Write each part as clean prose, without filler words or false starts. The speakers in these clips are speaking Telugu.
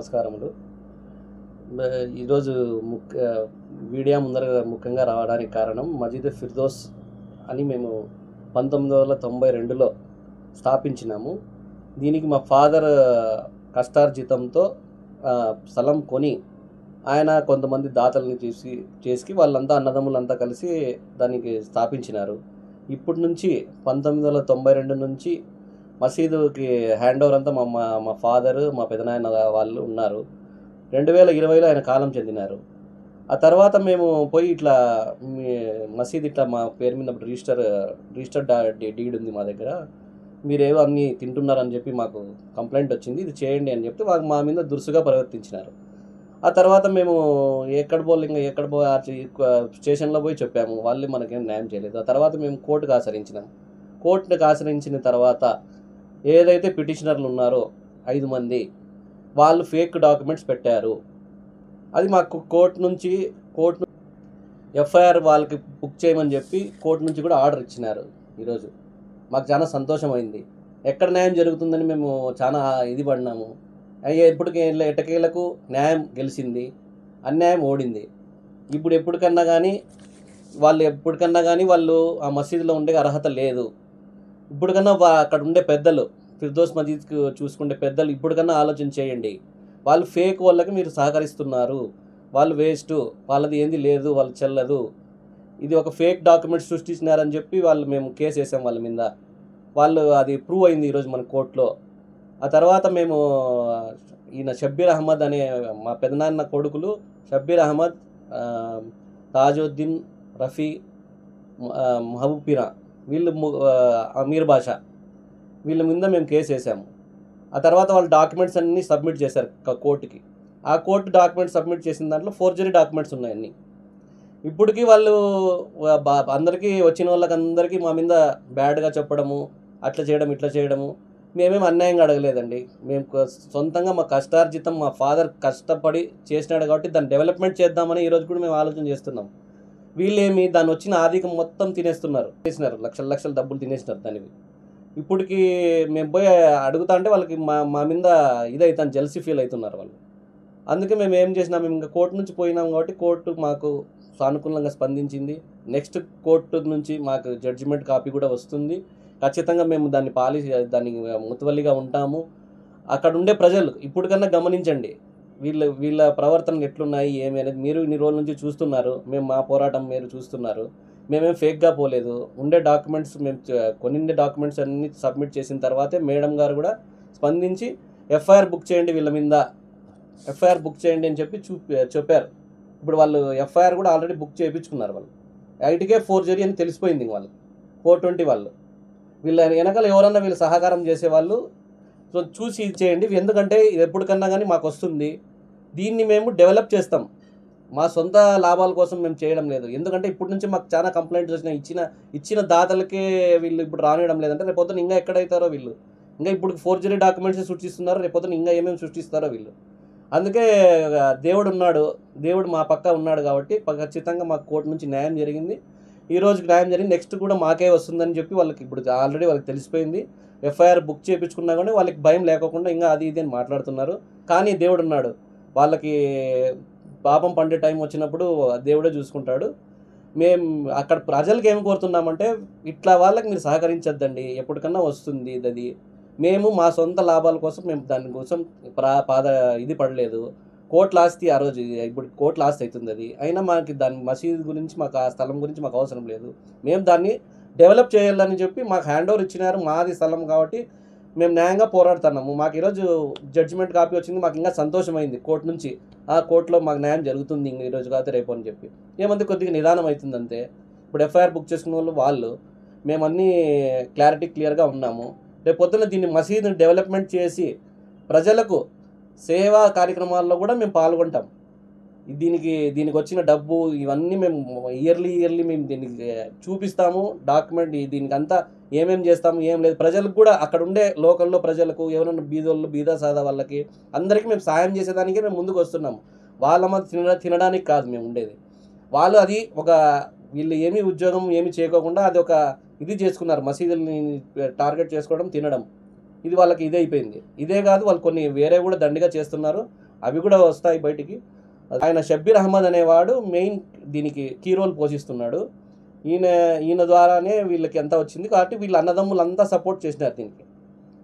నమస్కారములు. ఈరోజు మీడియా ముందర ముఖ్యంగా రావడానికి కారణం మజీద్ ఫిర్దోస్ అని మేము 1992లో స్థాపించినాము. దీనికి మా ఫాదర్ కష్టార్జితంతో స్థలం కొని ఆయన కొంతమంది దాతల్ని చేసి వాళ్ళంతా అన్నదమ్ములంతా కలిసి దానికి స్థాపించినారు. ఇప్పటి నుంచి 1992 నుంచి మసీదుకి హ్యాండ్ ఓవర్ అంతా మా ఫాదరు, మా పెదనాయన వాళ్ళు ఉన్నారు. 2020లో ఆయన కాలం చెందినారు. ఆ తర్వాత మేము పోయి ఇట్లా మసీద్ ఇట్లా మా పేరు మీద రిజిస్టర్డ్ డీడ్ ఉంది మా దగ్గర, మీరేవో అన్నీ తింటున్నారని చెప్పి మాకు కంప్లైంట్ వచ్చింది, ఇది చేయండి అని చెప్తే వాళ్ళు మా మీద దురుసుగా ప్రవర్తించినారు. ఆ తర్వాత మేము ఎక్కడ స్టేషన్లో పోయి చెప్పాము, వాళ్ళు మనకేం న్యాయం చేయలేదు. ఆ తర్వాత మేము కోర్టుకు ఆశ్రయించిన తర్వాత ఏదైతే పిటిషనర్లు ఉన్నారో 5 మంది వాళ్ళు ఫేక్ డాక్యుమెంట్స్ పెట్టారు. అది మాకు కోర్టు ఎఫ్ఐఆర్ వాళ్ళకి బుక్ చేయమని చెప్పి కోర్టు నుంచి కూడా ఆర్డర్ ఇచ్చినారు. ఈరోజు మాకు చాలా సంతోషమైంది. ఎక్కడ న్యాయం జరుగుతుందని మేము చాలా ఇది పడినాము. ఎట్టకేలకు న్యాయం గెలిచింది, అన్యాయం ఓడింది. ఇప్పుడు ఎప్పటికన్నా కానీ వాళ్ళు ఆ మసీదులో ఉండే అర్హత లేదు. ఇప్పటికన్నా అక్కడ ఉండే పెద్దలు, ఫిర్దోస్ మజీద్కి చూసుకుంటే పెద్దలు ఇప్పటికన్నా ఆలోచన చేయండి. వాళ్ళు ఫేక్ వాళ్ళకి మీరు సహకరిస్తున్నారు, వాళ్ళు వేస్ట్, వాళ్ళది ఏంది లేదు, వాళ్ళు చెల్లదు, ఇది ఒక ఫేక్ డాక్యుమెంట్స్ సృష్టించినారని చెప్పి మేము కేసు వేసాం వాళ్ళ మీద. అది ప్రూవ్ అయింది ఈరోజు మన కోర్టులో. ఆ తర్వాత మేము ఈయన షబ్బీర్ అహ్మద్ అనే మా పెదనాన్న కొడుకులు షబ్బీర్ అహ్మద్, తాజుద్దీన్, రఫీ, మహబూబ్ పీరా, వీళ్ళు అమీర్ బాషా, వీళ్ళ మీద మేము కేసు వేసాము. ఆ తర్వాత వాళ్ళు డాక్యుమెంట్స్ అన్నీ సబ్మిట్ చేశారు కోర్టుకి. ఆ కోర్టు డాక్యుమెంట్స్ సబ్మిట్ చేసిన దాంట్లో ఫోర్జరీ డాక్యుమెంట్స్ ఉన్నాయన్నీ. ఇప్పటికీ వాళ్ళు అందరికీ వచ్చిన వాళ్ళకందరికీ మా మీద బ్యాడ్గా చెప్పడము, అట్లా చేయడం ఇట్లా చేయడము. మేమేం అన్యాయంగా అడగలేదండి. మేము సొంతంగా మా కష్టార్జితం, మా ఫాదర్ కష్టపడి చేసినాడు కాబట్టి దాన్ని డెవలప్మెంట్ చేద్దామని ఈరోజు కూడా మేము ఆలోచన చేస్తున్నాం. వీళ్ళేమి దాన్ని వచ్చిన ఆర్థికం మొత్తం తినేసినారు, లక్షల డబ్బులు తినేసినారు దానికి. ఇప్పటికి మేము పోయి అడుగుతా అంటే వాళ్ళకి మా మీద ఇదైతే జెల్సీ ఫీల్ అవుతున్నారు వాళ్ళు. అందుకే మేము ఏం చేసినాం, మేము ఇంకా కోర్టు నుంచి పోయినాం కాబట్టి కోర్టు మాకు సానుకూలంగా స్పందించింది. నెక్స్ట్ కోర్టు నుంచి మాకు జడ్జిమెంట్ కాపీ కూడా వస్తుంది. ఖచ్చితంగా మేము దాన్ని ముతవల్లిగా ఉంటాము. అక్కడ ఉండే ప్రజలు ఇప్పటికన్నా గమనించండి, వీళ్ళ ప్రవర్తనలు ఎట్లున్నాయి ఏమి అనేది. మీరు ఇన్ని రోజుల నుంచి చూస్తున్నారు, మేము మా పోరాటం మీరు చూస్తున్నారు. మేమేం ఫేక్గా పోలేదు. ఉండే డాక్యుమెంట్స్ కొన్ని డాక్యుమెంట్స్ అన్నీ సబ్మిట్ చేసిన తర్వాతే మేడం గారు కూడా స్పందించి ఎఫ్ఐఆర్ బుక్ చేయండి వీళ్ళ మీద, ఎఫ్ఐఆర్ బుక్ చేయండి అని చెప్పి చెప్పారు. ఇప్పుడు వాళ్ళు ఎఫ్ఐఆర్ కూడా ఆల్రెడీ బుక్ చేయించుకున్నారు. వాళ్ళు ఐటీకే ఫోర్జరీ అని తెలిసిపోయింది. వాళ్ళు 420 వాళ్ళు. వీళ్ళ వెనకాల ఎవరన్నా వీళ్ళు సహకారం చేసేవాళ్ళు చూసి చేయండి. ఎందుకంటే ఇది ఎప్పటికన్నా కానీ మాకు వస్తుంది, దీన్ని మేము డెవలప్ చేస్తాం. మా సొంత లాభాల కోసం మేము చేయడం లేదు. ఎందుకంటే ఇప్పటి నుంచి మాకు చాలా కంప్లైంట్స్ వచ్చినాయి. ఇచ్చిన దాతలకే వీళ్ళు ఇప్పుడు రానియడం లేదంటే రేపొద్దున ఇంకా ఎక్కడైతారో వీళ్ళు. ఇంకా ఇప్పుడు ఫోర్జరీ డాక్యుమెంట్స్ సృష్టిస్తున్నారు, రేపొద్దున ఇంకా ఏమేమి సృష్టిస్తారో వీళ్ళు. అందుకే దేవుడు మా పక్క ఉన్నాడు కాబట్టి ఖచ్చితంగా మాకు కోర్టు నుంచి న్యాయం జరిగింది. ఈ రోజుకి న్యాయం జరిగింది, నెక్స్ట్ కూడా మాకే వస్తుందని చెప్పి వాళ్ళకి ఇప్పుడు ఆల్రెడీ వాళ్ళకి తెలిసిపోయింది. ఎఫ్ఐఆర్ బుక్ చేయించుకున్నా కానీ వాళ్ళకి భయం లేకుండా ఇంకా అది ఇది అని మాట్లాడుతున్నారు. కానీ దేవుడు ఉన్నాడు, వాళ్ళకి పాపం పండే టైం వచ్చినప్పుడు దేవుడే చూసుకుంటాడు. మేము అక్కడ ప్రజలకు ఏం కోరుతున్నామంటే, ఇట్లా వాళ్ళకి మీరు సహకరించద్దండి, ఎప్పటికన్నా వస్తుంది అది. మేము మా సొంత లాభాల కోసం మేము దానికోసం ఇది పడలేదు. కోట్ల ఆస్తి ఆ రోజు, ఇప్పుడు కోట్ల ఆస్తి అవుతుంది అది. అయినా మాకు దాని మసీదు గురించి, మాకు ఆ స్థలం గురించి మాకు అవసరం లేదు. మేము దాన్ని డెవలప్ చేయాలని చెప్పి మాకు హ్యాండ్ ఓవర్ ఇచ్చినారు. మాది స్థలం కాబట్టి మేము న్యాయంగా పోరాడుతున్నాము. మాకు ఈరోజు జడ్జిమెంట్ కాపీ వచ్చింది, మాకు ఇంకా సంతోషమైంది. కోర్టు నుంచి కోర్టులో మాకు న్యాయం జరుగుతుంది ఇంక ఈరోజు కాదు రేపు అని చెప్పి. ఏమంది కొద్దిగా నిదానం అవుతుంది అంతే. ఇప్పుడు ఎఫ్ఐఆర్ బుక్ చేసుకున్న వాళ్ళు మేమన్నీ క్లియర్గా ఉన్నాము. రేపు పొద్దున్న దీన్ని మసీదుని డెవలప్మెంట్ చేసి ప్రజలకు సేవా కార్యక్రమాల్లో కూడా మేము పాల్గొంటాం. దీనికి వచ్చిన డబ్బు ఇవన్నీ మేము ఇయర్లీ మేము దీనికి చూపిస్తాము డాక్యుమెంట్. దీనికి అంతా ఏమేమి చేస్తాము ఏం లేదు, ప్రజలకు కూడా అక్కడ ఉండే లోకల్లో ప్రజలకు ఎవరైనా బీద సాదా వాళ్ళకి అందరికీ మేము సాయం చేసేదానికే మేము ముందుకు వస్తున్నాము. వాళ్ళ మధ్య తినడానికి కాదు మేము ఉండేది. వాళ్ళు అది వీళ్ళు ఏమీ ఉద్యోగం ఏమి చేయకోకుండా అది ఒక ఇది చేసుకున్నారు, మసీదుల్ని టార్గెట్ చేసుకోవడం, తినడం. ఇది వాళ్ళకి ఇదే అయిపోయింది. ఇదే కాదు, వాళ్ళు కొన్ని వేరే కూడా దండిగా చేస్తున్నారు. అవి కూడా వస్తాయి బయటికి. ఆయన షబ్బీర్ అహ్మద్ అనేవాడు మెయిన్ దీనికి కీ రోల్ పోషిస్తున్నాడు. ఈయన ఈయన ద్వారానే వీళ్ళకి ఎంత వచ్చింది కాబట్టి వీళ్ళ అన్నదమ్ములు అంతా సపోర్ట్ చేసినారు దీనికి.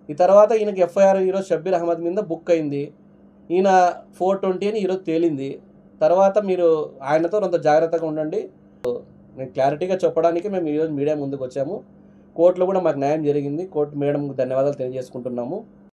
ఈ తర్వాత ఈయనకి ఎఫ్ఐఆర్ ఈరోజు షబ్బీర్ అహ్మద్ మీద బుక్ అయింది. ఈయన 420 అని ఈరోజు తేలింది. తర్వాత మీరు ఆయనతో కొంత జాగ్రత్తగా ఉండండి. మేము క్లారిటీగా చెప్పడానికి మేము ఈరోజు మీడియా ముందుకు వచ్చాము. కోర్టులో కూడా మాకు న్యాయం జరిగింది. కోర్టు మేడంకు ధన్యవాదాలు తెలియజేసుకుంటున్నాము.